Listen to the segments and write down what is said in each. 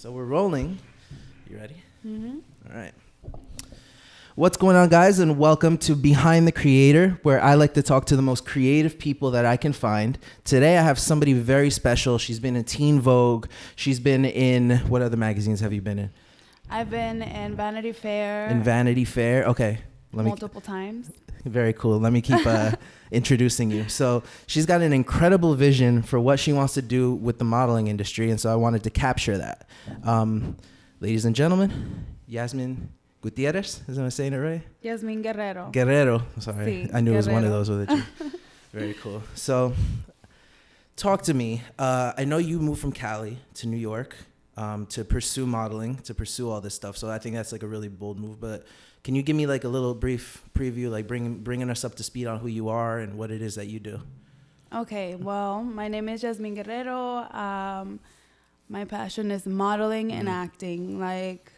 So we're rolling. You ready? Mm-hmm. All right. What's going on, guys, and welcome to Behind the Creator, where I like to talk to the most creative people that I can find. Today I have somebody very special. She's been in Teen Vogue. She's been in, what other magazines have you been in? I've been in Vanity Fair. In Vanity Fair? Okay. Multiple times. Very cool. Let me keep introducing you. So she's got an incredible vision for what she wants to do with the modeling industry, and so I wanted to capture that. Ladies and gentlemen, Yazmin Gutierrez, is I saying it right? Yazmin Guerrero. Guerrero. Sorry. Sí, I knew Guerrero. It was one of those with a G. Very cool. So talk to me. I know you moved from Cali to New York to pursue modeling, to pursue all this stuff. So I think that's like a really bold move. But can you give me like a little brief preview, like bringing us up to speed on who you are and what it is that you do? Okay. Well, my name is Yazmin Guerrero. My passion is modeling and acting. Like,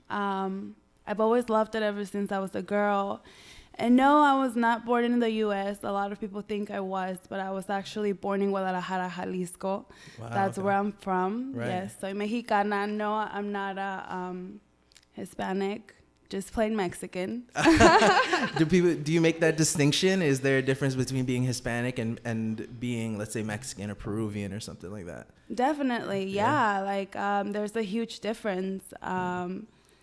I've always loved it ever since I was a girl. And no, I was not born in the U.S. A lot of people think I was, but I was actually born in Guadalajara, Jalisco. Wow, That's where I'm from. Right. Yes, soy mexicana. No, I'm not a Hispanic, just plain Mexican. Do you make that distinction? Is there a difference between being Hispanic and being, let's say, Mexican or Peruvian or something like that? Definitely, yeah. Like, there's a huge difference.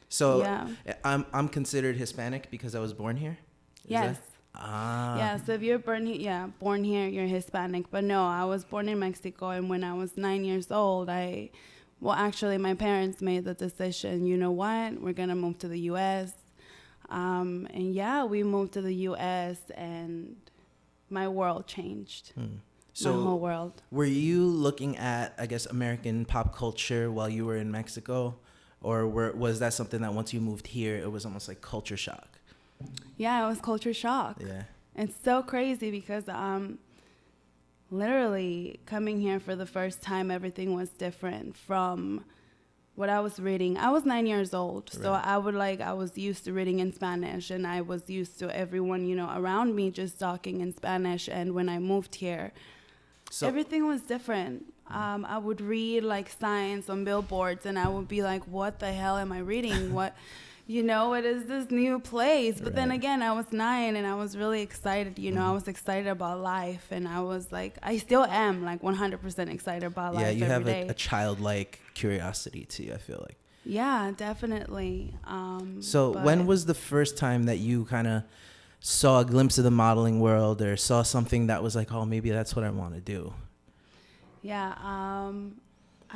So yeah. I'm considered Hispanic because I was born here? Yes. Ah. Yeah, so if you're born here, you're Hispanic. But no, I was born in Mexico, and when I was 9 years old, actually, my parents made the decision, you know what, we're going to move to the U.S. And yeah, we moved to the U.S., and my world changed. So my whole world. Were you looking at, I guess, American pop culture while you were in Mexico? Or was that something that once you moved here, it was almost like culture shock? Yeah, it was culture shock. Yeah. It's so crazy because literally coming here for the first time, everything was different from what I was reading. I was 9 years old, so Right. I was used to reading in Spanish, and I was used to everyone, around me just talking in Spanish. And when I moved here, everything was different. I would read like signs on billboards, and I would be like, what the hell am I reading? What is this new place? But then again, I was 9 and I was really excited. I was excited about life, and I was like, I still am like 100% excited about life. Yeah, you every have day. a childlike curiosity to you, I feel like. Yeah, definitely. When was the first time that you kind of saw a glimpse of the modeling world or saw something that was like, oh, maybe that's what I want to do? Yeah,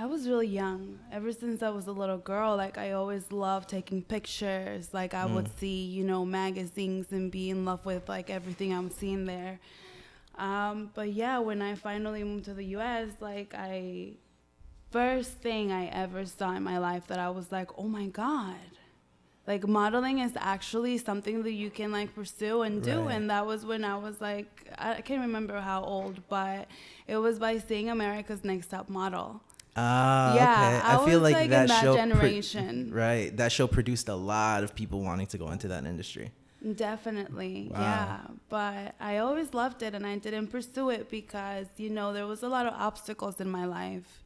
I was really young. Ever since I was a little girl, like I always loved taking pictures. Like I would see, magazines and be in love with like everything I'm seeing there. But yeah, when I finally moved to the U.S., like first thing I ever saw in my life that I was like, oh my God. Like modeling is actually something that you can like pursue and do. Right. And that was when I was like, I can't remember how old, but it was by seeing America's Next Top Model. Ah, yeah, okay. I feel was like that in that show generation. Right. That show produced a lot of people wanting to go into that industry. Definitely. Wow. Yeah. But I always loved it, and I didn't pursue it because, there was a lot of obstacles in my life.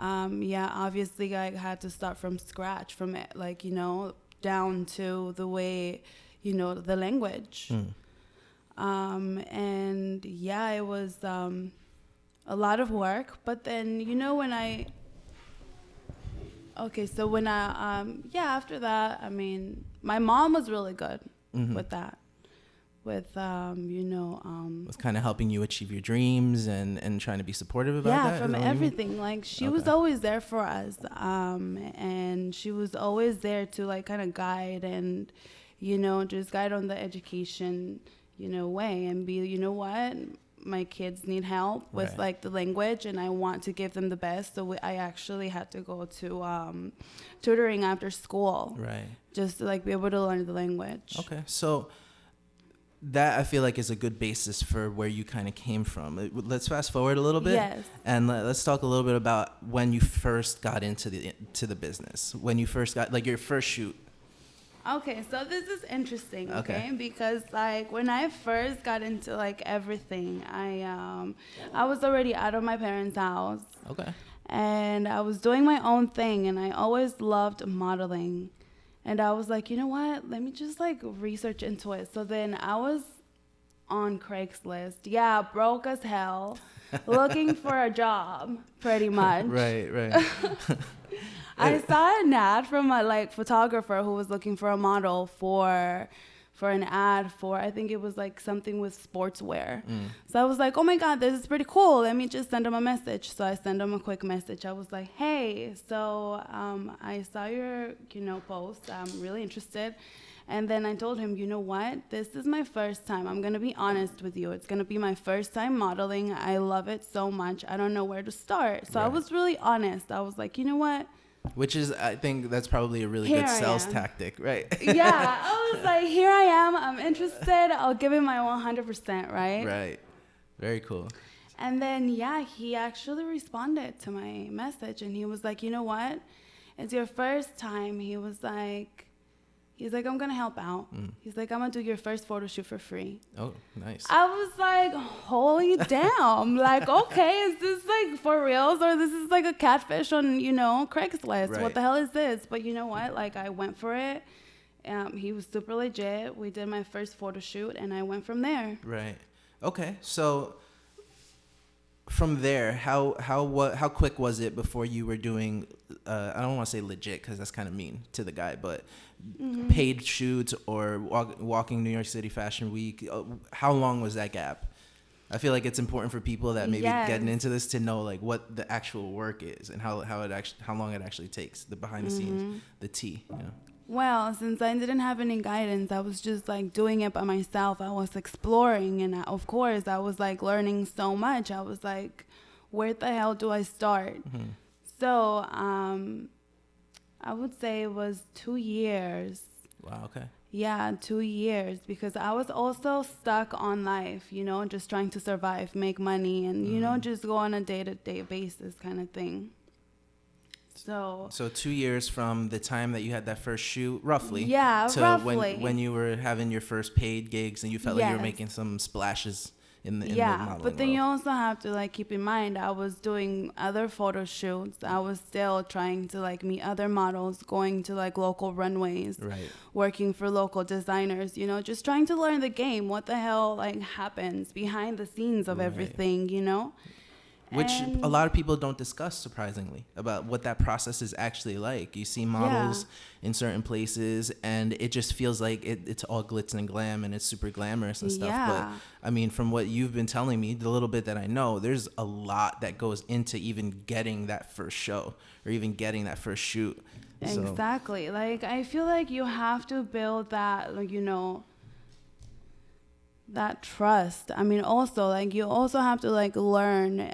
Yeah, obviously I had to start from scratch, from it, like, down to the way, the language. And yeah, it was a lot of work. But then, after that, I mean, my mom was really good with that. With, was kind of helping you achieve your dreams and trying to be supportive about that? Yeah, from everything. Like, she was always there for us. And she was always there to, like, kind of guide and, just guide on the education, way and be, what? My kids need help with, like, the language, and I want to give them the best. So I actually had to go to tutoring after school. Right. Just to, like, be able to learn the language. Okay. So that I feel like is a good basis for where you kind of came from. Let's fast forward a little bit. Yes. And let's talk a little bit about when you first got into the business. When you first got, like, your first shoot. Okay, so this is interesting, okay? Because, like, when I first got into, like, everything, I was already out of my parents' house. Okay. And I was doing my own thing, and I always loved modeling. And I was like, you know what? Let me just like research into it. So then I was on Craigslist. Yeah, broke as hell, looking for a job, pretty much. Right. I saw an ad from a like photographer who was looking for a model for an ad for, I think it was like something with sportswear. So I was like, oh my God, this is pretty cool. Let me just send him a message. So I sent him a quick message. I was like, hey, so I saw your, post. I'm really interested. And then I told him, you know what? This is my first time. I'm going to be honest with you. It's going to be my first time modeling. I love it so much. I don't know where to start. So I was really honest. I was like, you know what? Which is, I think that's probably a really good sales tactic, right? Yeah. I was like, here I am. I'm interested. I'll give it my 100%, right? Right. Very cool. And then, yeah, he actually responded to my message. And he was like, you know what? It's your first time. He's like, I'm going to help out. He's like, I'm going to do your first photo shoot for free. Oh, nice. I was like, holy damn. Like, okay, is this like for reals? Or this is like a catfish on, Craigslist? Right. What the hell is this? But you know what? Like, I went for it. He was super legit. We did my first photo shoot, and I went from there. Right. Okay. So from there, how quick was it before you were doing, I don't want to say legit because that's kind of mean to the guy, but paid shoots or walking New York City Fashion Week? How long was that gap? I feel like it's important for people that maybe getting into this to know like what the actual work is and how long it actually takes, the behind the scenes, the tea. Well, since I didn't have any guidance, I was just like doing it by myself. I was exploring, and of course I was like learning so much. I was like, where the hell do I start? So I would say it was 2 years. Wow, okay. Yeah, 2 years, because I was also stuck on life, just trying to survive, make money, and, just go on a day-to-day basis kind of thing. So 2 years from the time that you had that first shoot, roughly. Yeah, to roughly. when you were having your first paid gigs and you felt like you were making some splashes in the modeling but then world. you also have to like keep in mind, I was doing other photo shoots. I was still trying to like meet other models, going to like local runways, right, working for local designers, just trying to learn the game. What the hell like happens behind the scenes of everything, Which a lot of people don't discuss, surprisingly, about what that process is actually like. You see models in certain places, and it just feels like it's all glitz and glam, and it's super glamorous and stuff. But, I mean, from what you've been telling me, the little bit that I know, there's a lot that goes into even getting that first show or even getting that first shoot. Exactly. Like, I feel like you have to build that, like, that trust. I mean, also, like, you also have to, like, learn.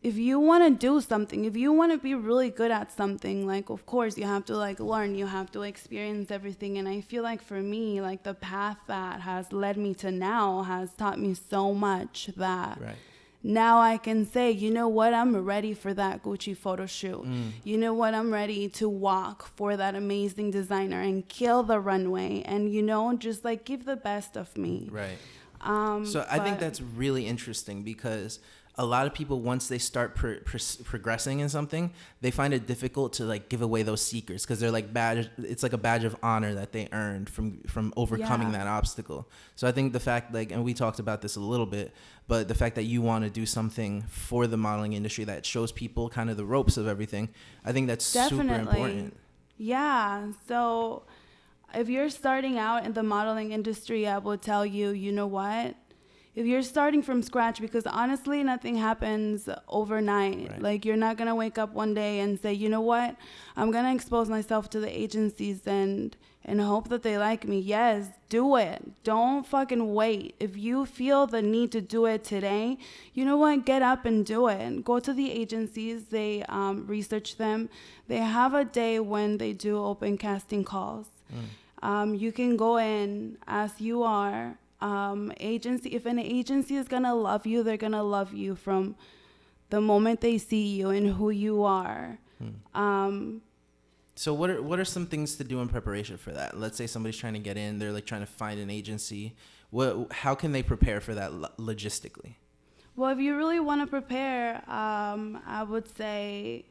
If you want to do something, if you want to be really good at something, like, of course, you have to, like, learn. You have to experience everything. And I feel like for me, like, the path that has led me to now has taught me so much that now I can say, you know what, I'm ready for that Gucci photo shoot. You know what, I'm ready to walk for that amazing designer and kill the runway and, just, like, give the best of me. Right. So I think that's really interesting because a lot of people, once they start progressing in something, they find it difficult to like give away those secrets because they're like it's like a badge of honor that they earned from overcoming that obstacle. So I think the fact, like, and we talked about this a little bit, but the fact that you want to do something for the modeling industry that shows people kind of the ropes of everything, I think that's super important. Yeah. So if you're starting out in the modeling industry, I will tell you, you know what? If you're starting from scratch, because honestly, nothing happens overnight. Right. Like, you're not going to wake up one day and say, you know what, I'm going to expose myself to the agencies and hope that they like me. Yes, do it. Don't fucking wait. If you feel the need to do it today, you know what, get up and do it. Go to the agencies. They research them. They have a day when they do open casting calls. You can go in as you are. If an agency is gonna love you, they're gonna love you from the moment they see you and who you are. So what are some things to do in preparation for that? Let's say somebody's trying to get in, they're like trying to find an agency. How can they prepare for that logistically? Well, if you really want to prepare, I would say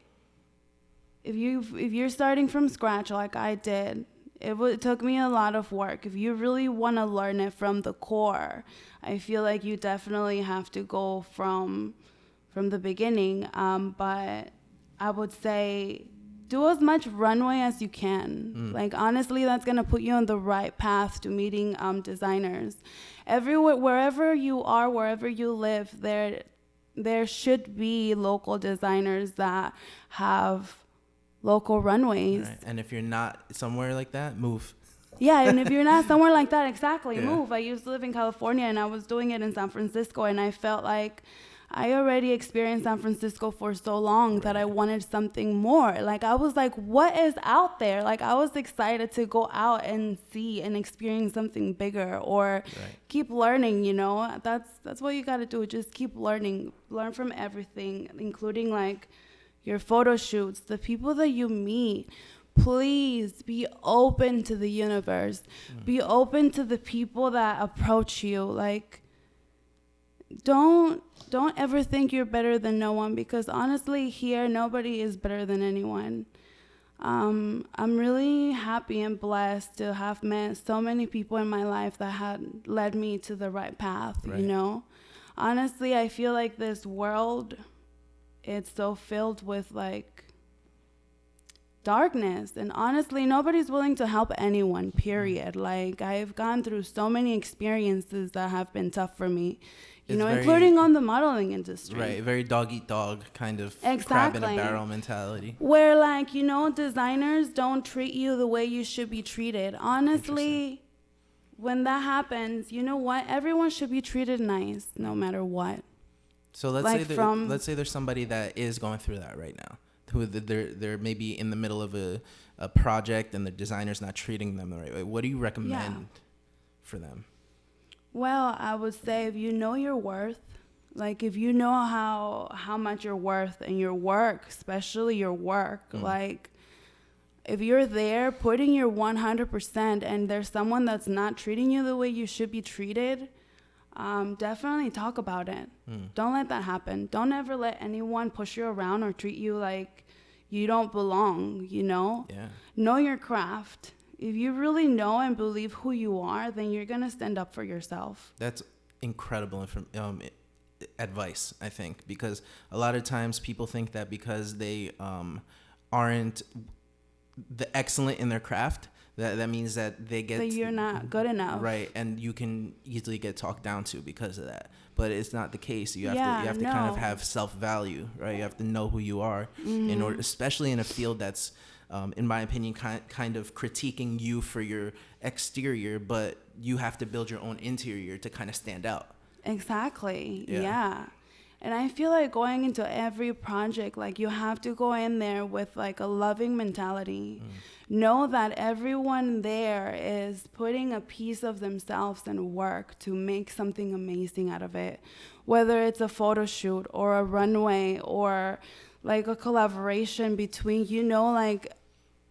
if you're starting from scratch like I did, it took me a lot of work. If you really want to learn it from the core, I feel like you definitely have to go from the beginning. But I would say do as much runway as you can. Like, honestly, that's going to put you on the right path to meeting designers. Everywhere, wherever you are, wherever you live, there should be local designers that have local runways. Right. And if you're not somewhere like that, move. Yeah, and if you're not somewhere like that, exactly, Yeah. move. I used to live in California, and I was doing it in San Francisco, and I felt like I already experienced San Francisco for so long that I wanted something more. Like, I was like, what is out there? Like, I was excited to go out and see and experience something bigger, or keep learning, you know? That's what you got to do. Just keep learning. Learn from everything, including, like, your photo shoots, the people that you meet. Please be open to the universe. Be open to the people that approach you. Like, don't ever think you're better than no one, because honestly, here nobody is better than anyone. I'm really happy and blessed to have met so many people in my life that had led me to the right path. You know, honestly, I feel like this world, it's so filled with like darkness, and honestly nobody's willing to help anyone, period. Like, I've gone through so many experiences that have been tough for me, you know, including on the modeling industry. Right, very dog eat dog kind of Exactly. crab in a barrel mentality. Where, like, you know, designers don't treat you the way you should be treated. Honestly, when that happens, you know what? Everyone should be treated nice no matter what. So let's Like, let's say there's somebody that is going through that right now, who they're maybe in the middle of a project and the designer's not treating them the right way. What do you recommend for them? Well, I would say if you know your worth, like if you know how much you're worth and your work, especially your work, like if you're there putting your 100% and there's someone that's not treating you the way you should be treated, definitely talk about it. Don't let that happen. Don't ever let anyone push you around or treat you like you don't belong, you know? Yeah. Know your craft. If you really know and believe who you are, then you're going to stand up for yourself. That's incredible advice, I think, because a lot of times people think that because they aren't the excellent in their craft, that means that they get... That you're not good enough. Right, and you can easily get talked down to because of that. But it's not the case. You have to kind of have self-value, right? You have to know who you are in order, especially in a field that's, in my opinion, kind of critiquing you for your exterior, but you have to build your own interior to kind of stand out. Exactly. Yeah. And I feel like going into every project, like you have to go in there with like a loving mentality. Know that everyone there is putting a piece of themselves and work to make something amazing out of it. Whether it's a photo shoot or a runway or like a collaboration between, you know, like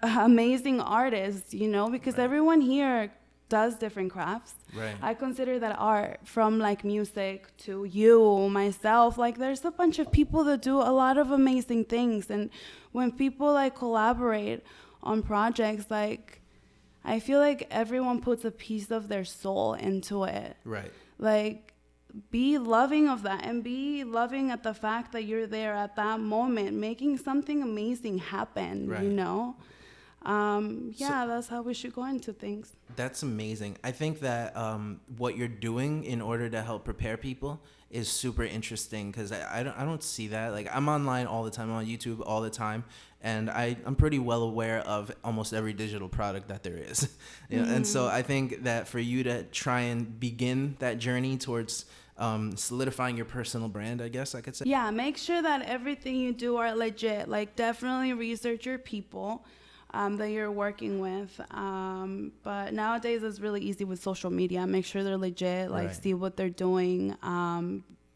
amazing artists, you know, because everyone here does different crafts. Right. I consider that art, from like music to you, myself. Like, there's a bunch of people that do a lot of amazing things, and when people like collaborate on projects, like I feel like everyone puts a piece of their soul into it. Right. Like, be loving of that, and be loving at the fact that you're there at that moment making something amazing happen. Right. You know. That's how we should go into things. That's amazing. I think that what you're doing in order to help prepare people is super interesting, because I don't see that. Like, I'm online all the time, I'm on YouTube all the time, and I'm pretty well aware of almost every digital product that there is. You know? And so I think that for you to try and begin that journey towards solidifying your personal brand, I guess I could say. Yeah, make sure that everything you do are legit. Like, definitely research your people that you're working with. But nowadays it's really easy with social media. Make sure they're legit, like see what they're doing.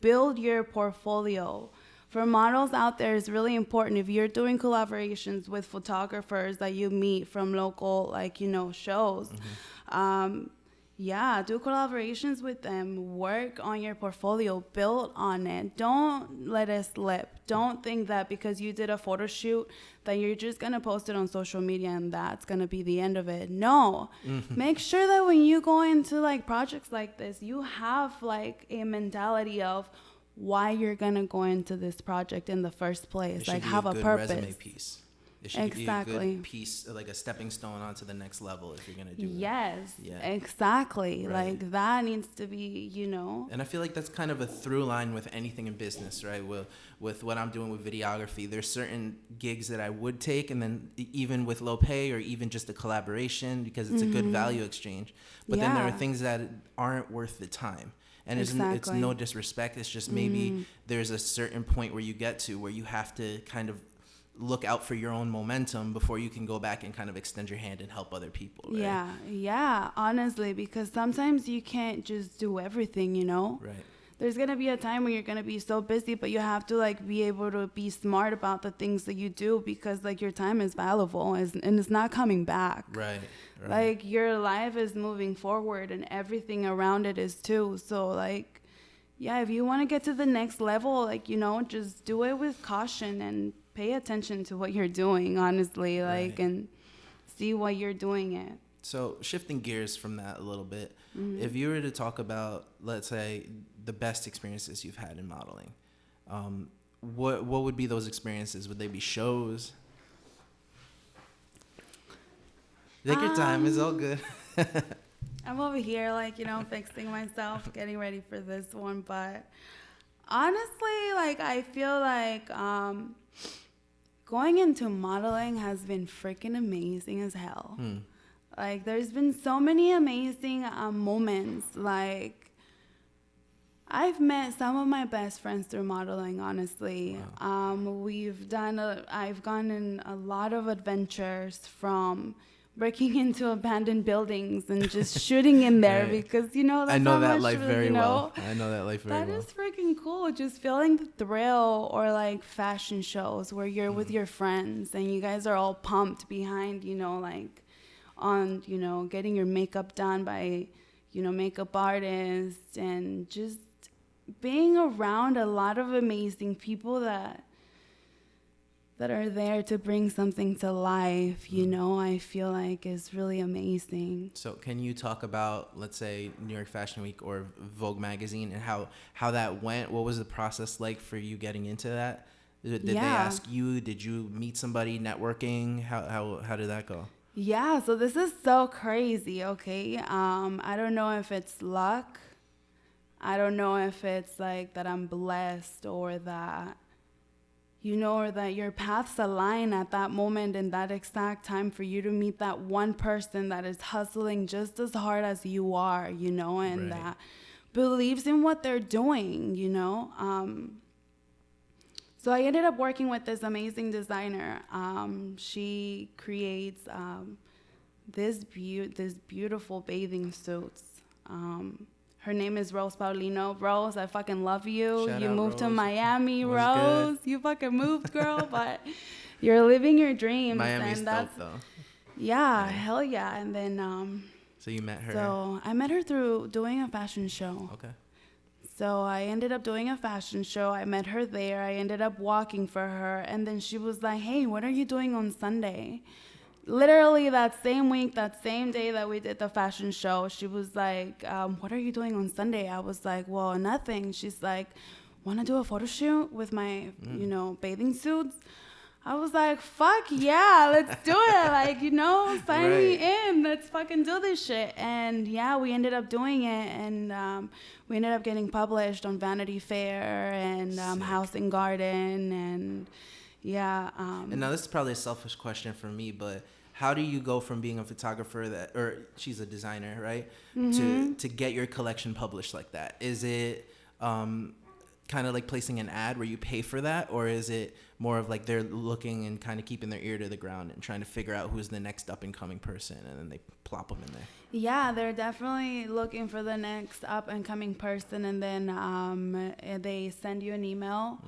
Build your portfolio. For models out there, it's really important. If you're doing collaborations with photographers that you meet from local, like, you know, shows, Yeah, do collaborations with them. Work on your portfolio. Build on it. Don't let it slip. Don't think that because you did a photo shoot that you're just going to post it on social media and that's going to be the end of it. No. Make sure that when you go into like projects like this, you have like a mentality of why you're going to go into this project in the first place. Like have a purpose. Resume piece. It should be a good piece, like a stepping stone onto the next level if you're going to do it. Yes, exactly. Right. Like that needs to be, you know. And I feel like that's kind of a through line with anything in business, right? With what I'm doing with videography, there's certain gigs that I would take, and then even with low pay or even just a collaboration because it's a good value exchange. But then there are things that aren't worth the time. And it's no disrespect. It's just maybe there's a certain point where you get to where you have to kind of look out for your own momentum before you can go back and kind of extend your hand and help other people. Right? Yeah, honestly, because sometimes you can't just do everything, you know? Right. There's going to be a time when you're going to be so busy, but you have to like be able to be smart about the things that you do because like your time is valuable and it's not coming back. Right. Like your life is moving forward and everything around it is too. So like, yeah, if you want to get to the next level, like, you know, just do it with caution and pay attention to what you're doing, honestly, like, and see why you're doing it. So shifting gears from that a little bit, if you were to talk about, let's say, the best experiences you've had in modeling, what would be those experiences? Would they be shows? Take your time. It's all good. I'm over here, like, you know, fixing myself, getting ready for this one. But honestly, like, I feel like going into modeling has been freaking amazing as hell. Like, there's been so many amazing moments. Like, I've met some of my best friends through modeling, honestly. Wow. I've gone in a lot of adventures, from breaking into abandoned buildings and just shooting in there because, you know, that's I know that much, life very well. I know that life very well. That is freaking cool. Just feeling the thrill, or like fashion shows where you're with your friends and you guys are all pumped behind, you know, like on, you know, getting your makeup done by, you know, makeup artists, and just being around a lot of amazing people that are there to bring something to life, you know, I feel like is really amazing. So can you talk about, let's say, New York Fashion Week or Vogue magazine and how that went? What was the process like for you getting into that? Did they ask you? Did you meet somebody networking? How did that go? Yeah, so this is so crazy, okay? I don't know if it's luck. I don't know if it's like that I'm blessed, or that, you know, or that your paths align at that moment in that exact time for you to meet that one person that is hustling just as hard as you are, you know, and that believes in what they're doing, you know. So I ended up working with this amazing designer. She creates this beautiful bathing suits. Her name is Rose Paulino. Rose, I fucking love you. Shout you out, moved Rose. to Miami, What's Rose. good? You fucking moved, girl, but you're living your dreams. Miami's and dope, though. Yeah, hell yeah. And then so you met her? So I met her through doing a fashion show. Okay. So I ended up doing a fashion show. I met her there. I ended up walking for her. And then she was like, hey, what are you doing on Sunday? Literally that same week, that same day that we did the fashion show, she was like, what are you doing on Sunday? I was like, well, nothing. She's like, want to do a photo shoot with my, you know, bathing suits? I was like, fuck yeah, let's do it. Like, you know, sign me in. Let's fucking do this shit. And yeah, we ended up doing it. And we ended up getting published on Vanity Fair and House and Garden. And yeah. And now this is probably a selfish question for me, but how do you go from being a photographer or she's a designer, right? To get your collection published like that? Is it kind of like placing an ad where you pay for that, or is it more of like they're looking and kind of keeping their ear to the ground and trying to figure out who's the next up and coming person, and then they plop them in there? Yeah, they're definitely looking for the next up and coming person, and then they send you an email.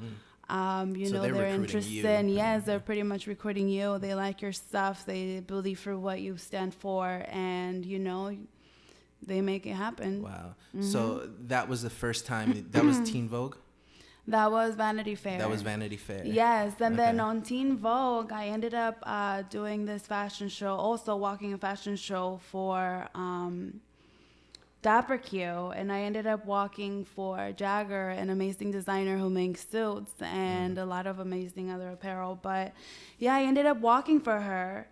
You know, they're interested. Yes, they're pretty much recruiting you. They like your stuff. They believe for what you stand for, and you know, they make it happen. Wow. So that was the first time. That was Teen Vogue? That was Vanity Fair. That was Vanity Fair. Yes. And then on Teen Vogue, I ended up doing this fashion show, also walking a fashion show for Dapper Q. And I ended up walking for Jagger, an amazing designer who makes suits and a lot of amazing other apparel. But yeah, I ended up walking for her.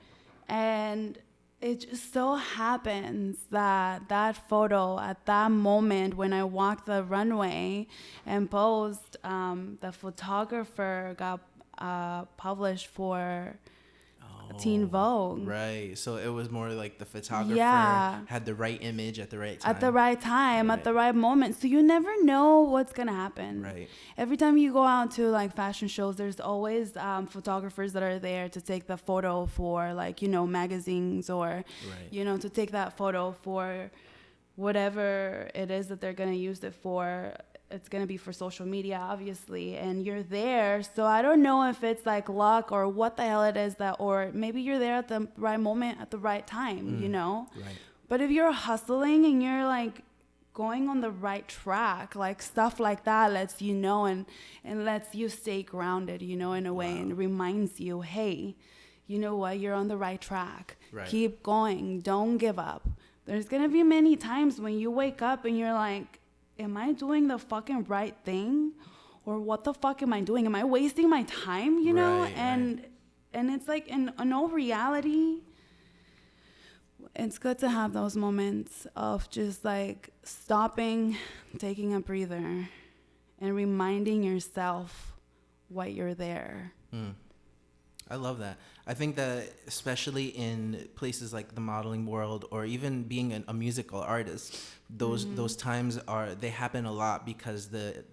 And it just so happens that that photo at that moment when I walked the runway and posed, the photographer got published for Teen Vogue. Right. So it was more like the photographer had the right image at the right time. At the right time, at the right moment. So you never know what's going to happen. Right. Every time you go out to like fashion shows, there's always photographers that are there to take the photo for like, you know, magazines or, you know, to take that photo for whatever it is that they're going to use it for. It's going to be for social media, obviously, and you're there. So I don't know if it's like luck or what the hell it is that, or maybe you're there at the right moment at the right time, you know? Right. But if you're hustling and you're like going on the right track, like stuff like that lets you know and lets you stay grounded, you know, in a way, and reminds you, hey, you know what? You're on the right track. Right. Keep going. Don't give up. There's going to be many times when you wake up and you're like, am I doing the fucking right thing? Or what the fuck am I doing? Am I wasting my time, you know? And it's like, in all reality, it's good to have those moments of just like stopping, taking a breather, and reminding yourself why you're there. I love that. I think that especially in places like the modeling world or even being a musical artist, those times they happen a lot because the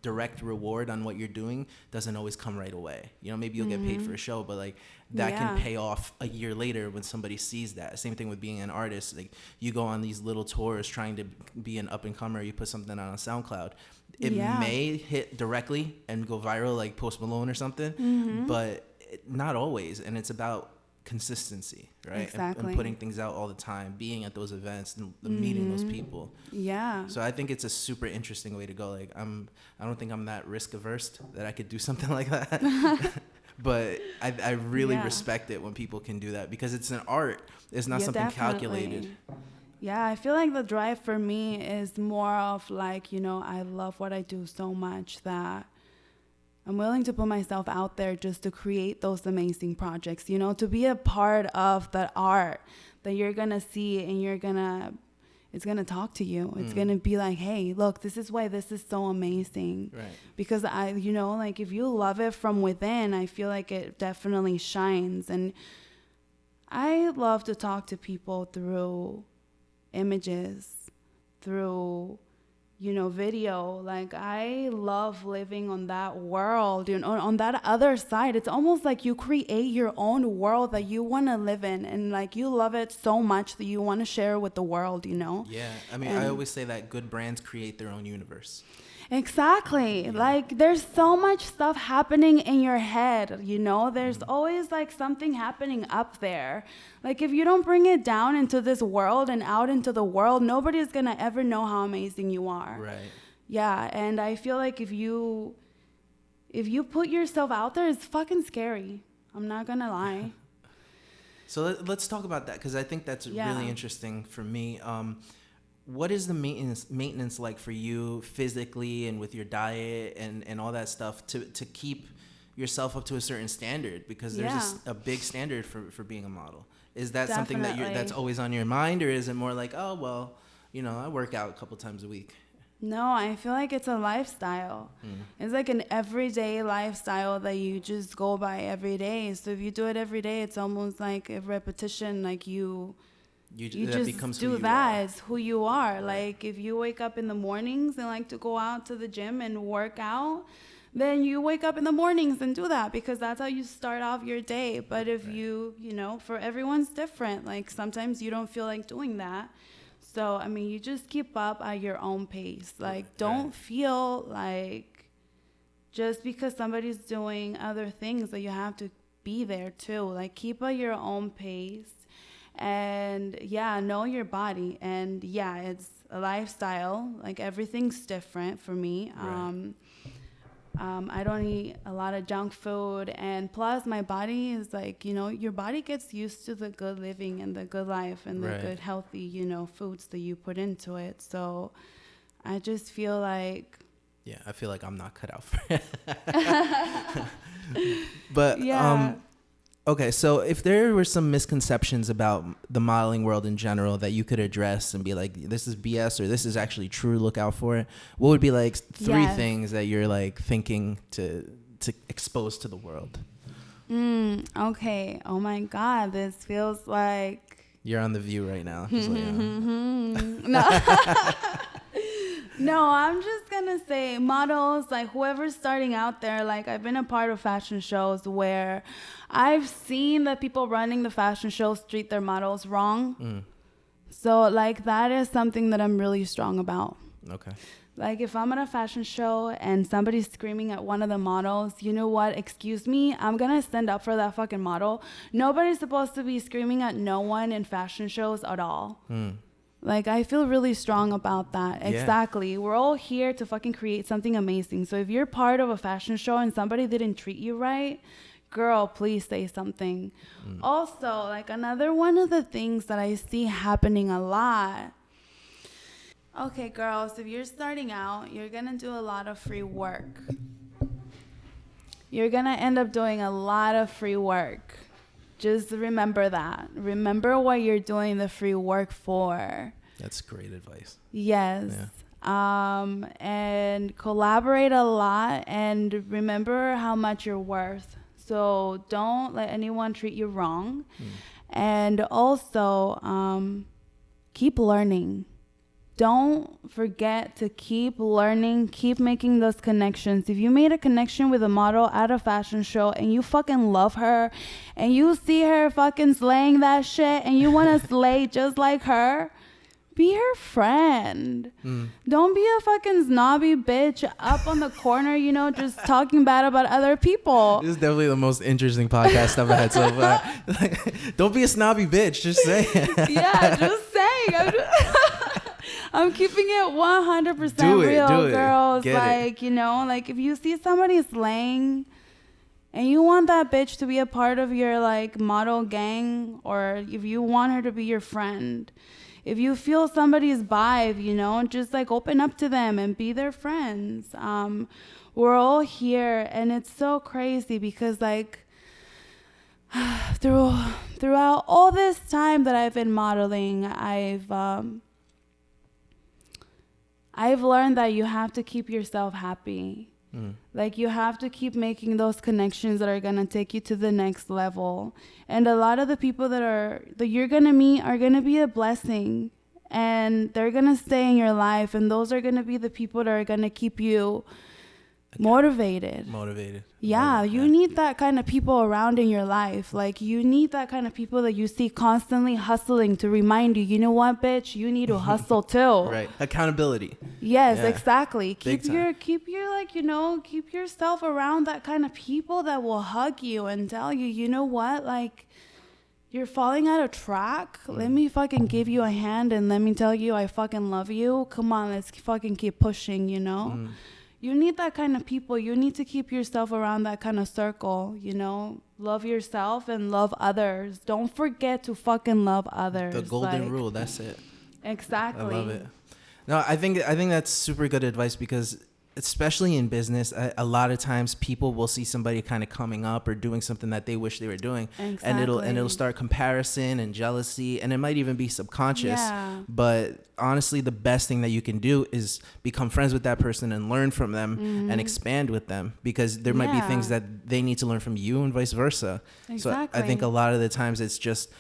direct reward on what you're doing doesn't always come right away. You know, maybe you'll get paid for a show, but like that can pay off a year later when somebody sees that. Same thing with being an artist. Like you go on these little tours trying to be an up and comer, you put something on SoundCloud. It may hit directly and go viral like Post Malone or something, but not always. And it's about consistency, right? Exactly. And putting things out all the time, being at those events and meeting those people. Yeah. So I think it's a super interesting way to go. Like I don't think I'm that risk averse that I could do something like that. But I really respect it when people can do that because it's an art. It's not something calculated. Yeah, I feel like the drive for me is more of like, you know, I love what I do so much that I'm willing to put myself out there just to create those amazing projects, you know, to be a part of the art that you're going to see and it's going to talk to you. It's going to be like, hey, look, this is why this is so amazing. Right. Because you know, like if you love it from within, I feel like it definitely shines. And I love to talk to people through images, through, you know, video. Like I love living on that world, you know, on that other side. It's almost like you create your own world that you want to live in, and like you love it so much that you want to share with the world, you know? Yeah. I mean, I always say that good brands create their own universe. Exactly. Like there's so much stuff happening in your head, you know? There's always like something happening up there. Like if you don't bring it down into this world and out into the world, nobody's going to ever know how amazing you are. Right. Yeah, and I feel like if you put yourself out there, it's fucking scary. I'm not going to lie. So let's talk about that because I think that's really interesting for me. What is the maintenance like for you physically and with your diet and all that stuff to keep yourself up to a certain standard? Because there's a big standard for being a model. Is that something that's always on your mind, or is it more like, oh, well, you know, I work out a couple times a week? No, I feel like it's a lifestyle. It's like an everyday lifestyle that you just go by every day. So if you do it every day, it's almost like a repetition, like you just becomes do who you that. are. It's who you are. Like if you wake up in the mornings and like to go out to the gym and work out, then you wake up in the mornings and do that because that's how you start off your day. But if you know, for everyone's different. Like sometimes you don't feel like doing that. So, I mean, you just keep up at your own pace. Like don't feel like just because somebody's doing other things that you have to be there too. Like keep at your own pace. And yeah, know your body. And yeah, it's a lifestyle. Like everything's different for me. Right. I don't eat a lot of junk food, and plus my body is like, your body gets used to the good living and the good life and the Right. good healthy, foods that you put into it. So I just feel like, Yeah, I feel like I'm not cut out for it. But yeah. okay, so if there were some misconceptions about the modeling world in general that you could address and be like, this is BS or this is actually true, look out for it, what would be like three Yes. things that you're like thinking to expose to the world? Okay. Oh my God, this feels like You're on The View right now. Just like, no. No, I'm just gonna say models, like whoever's starting out there, like I've been a part of fashion shows where I've seen that people running the fashion shows treat their models wrong. So like that is something that I'm really strong about. Okay. Like if I'm at a fashion show and somebody's screaming at one of the models, you know what, excuse me, I'm gonna stand up for that fucking model. Nobody's supposed to be screaming at no one in fashion shows at all. Like, I feel really strong about that. Yeah. Exactly. We're all here to fucking create something amazing. So if you're part of a fashion show and somebody didn't treat you right, girl, please say something. Also, like another one of the things that I see happening a lot. Okay, girls, if you're starting out, you're going to do a lot of free work. You're going to end up doing a lot of free work. Just remember that. Remember what you're doing the free work for. That's great advice. Yes. Yeah. And collaborate a lot and remember how much you're worth. So don't let anyone treat you wrong. And also keep learning. Don't forget to keep learning, keep making those connections. If you made a connection with a model at a fashion show and you fucking love her and you see her fucking slaying that shit and you want to slay just like her, be her friend. Don't be a fucking snobby bitch up on the corner, just talking bad about other people. This is definitely the most interesting podcast I've had so far. Don't be a snobby bitch. Just say it. Yeah, just saying. I'm keeping it 100% Do it, real, do it. girls. Get like, like if you see somebody slaying and you want that bitch to be a part of your like model gang, or if you want her to be your friend, if you feel somebody's vibe, just like open up to them and be their friends. We're all here, and it's so crazy because like throughout all this time that I've been modeling, I've learned that you have to keep yourself happy. Like you have to keep making those connections that are going to take you to the next level. And a lot of the people that you're going to meet are going to be a blessing, and they're going to stay in your life. And those are going to be the people that are going to keep you motivated. Yeah, you need that kind of people around in your life. Like you need that kind of people that you see constantly hustling to remind you, you know what, bitch, you need to hustle too. Right. Accountability. Yes, Yeah. exactly. Big time. Keep yourself around that kind of people that will hug you and tell you, you know what, like you're falling out of track. Let me fucking give you a hand and let me tell you I fucking love you. Come on, let's fucking keep pushing, You need that kind of people. You need to keep yourself around that kind of circle, Love yourself and love others. Don't forget to fucking love others. The golden rule, that's it. Exactly. I love it. No, I think that's super good advice because especially in business, a lot of times people will see somebody kind of coming up or doing something that they wish they were doing. Exactly. And it'll start comparison and jealousy, and it might even be subconscious. Yeah. But honestly, the best thing that you can do is become friends with that person and learn from them and expand with them, because there might be things that they need to learn from you and vice versa. Exactly. So I think a lot of the times it's just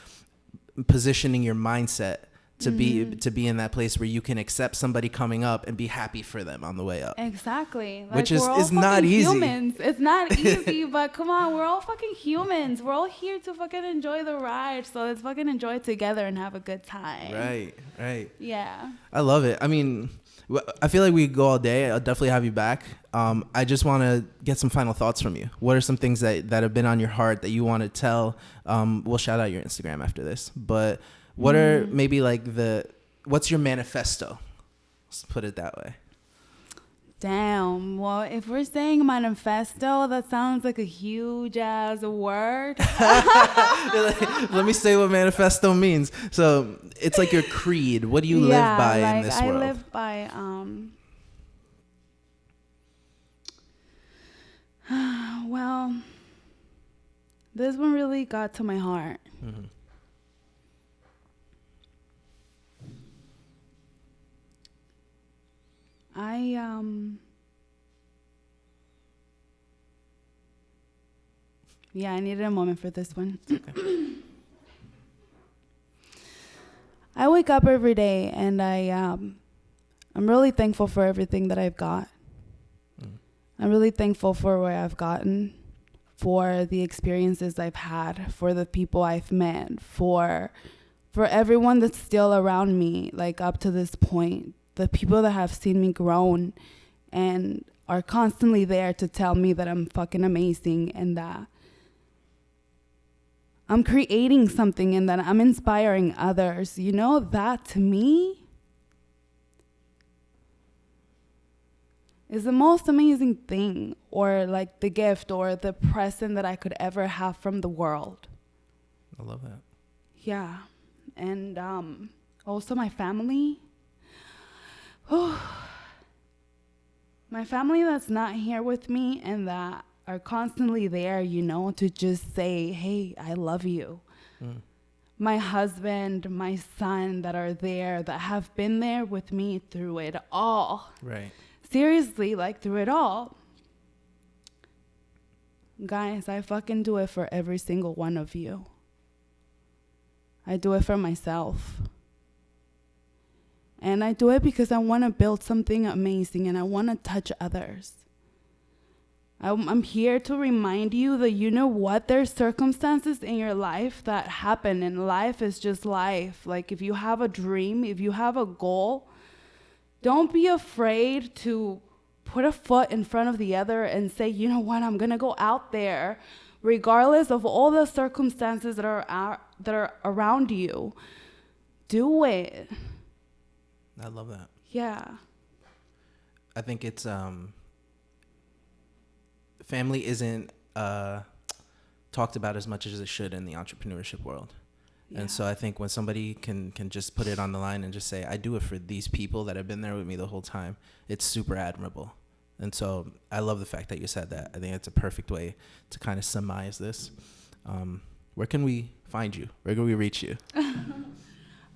positioning your mindset to be in that place where you can accept somebody coming up and be happy for them on the way up. Exactly. Which is not easy. Humans. It's not easy, but come on, we're all fucking humans. We're all here to fucking enjoy the ride. So let's fucking enjoy it together and have a good time. Right. Yeah. I love it. I mean, I feel like we could go all day. I'll definitely have you back. I just want to get some final thoughts from you. What are some things that have been on your heart that you want to tell? We'll shout out your Instagram after this, but what are maybe like what's your manifesto? Let's put it that way. Damn. Well, if we're saying manifesto, that sounds like a huge ass word. Let me say what manifesto means. So it's like your creed. What do you live by in this world? I live by, well, this one really got to my heart. Mm-hmm. I needed a moment for this one. Okay. I wake up every day and I'm really thankful for everything that I've got. I'm really thankful for where I've gotten, for the experiences I've had, for the people I've met, for everyone that's still around me, like up to this point. The people that have seen me grown and are constantly there to tell me that I'm fucking amazing and that I'm creating something and that I'm inspiring others. You know, that to me is the most amazing thing, or like the gift or the present that I could ever have from the world. I love that. Yeah. And also my family. My family that's not here with me and that are constantly there, you know, to just say, hey, I love you. My husband, my son that are there, that have been there with me through it all. Right. Seriously, like through it all. Guys, I fucking do it for every single one of you. I do it for myself. And I do it because I want to build something amazing and I want to touch others. I'm here to remind you that, you know what, there's circumstances in your life that happen, and life is just life. Like if you have a dream, if you have a goal, don't be afraid to put a foot in front of the other and say, you know what, I'm going to go out there regardless of all the circumstances that are around you. Do it. I love that. Yeah. I think it's family isn't talked about as much as it should in the entrepreneurship world. Yeah. And so I think when somebody can just put it on the line and just say, I do it for these people that have been there with me the whole time, it's super admirable. And so I love the fact that you said that. I think it's a perfect way to kind of surmise this. Where can we find you? Where can we reach you?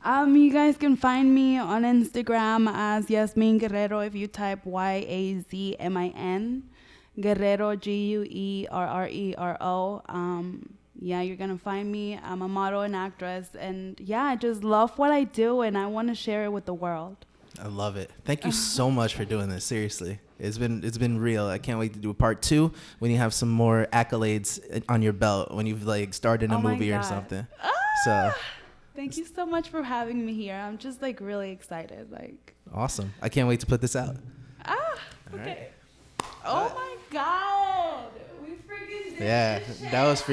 You guys can find me on Instagram as Yazmin Guerrero. If you type YAZMIN Guerrero, GUERRERO. Yeah, you're gonna find me. I'm a model and actress, and yeah, I just love what I do, and I want to share it with the world. I love it. Thank you so much for doing this. Seriously, it's been real. I can't wait to do a part 2 when you have some more accolades on your belt, when you've like starred in a movie or something. So. Thank you so much for having me here. I'm just like really excited. Like. Awesome. I can't wait to put this out. Okay. Right. Oh my God. We freaking did this shit. That was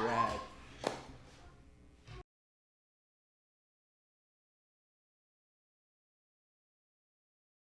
rad.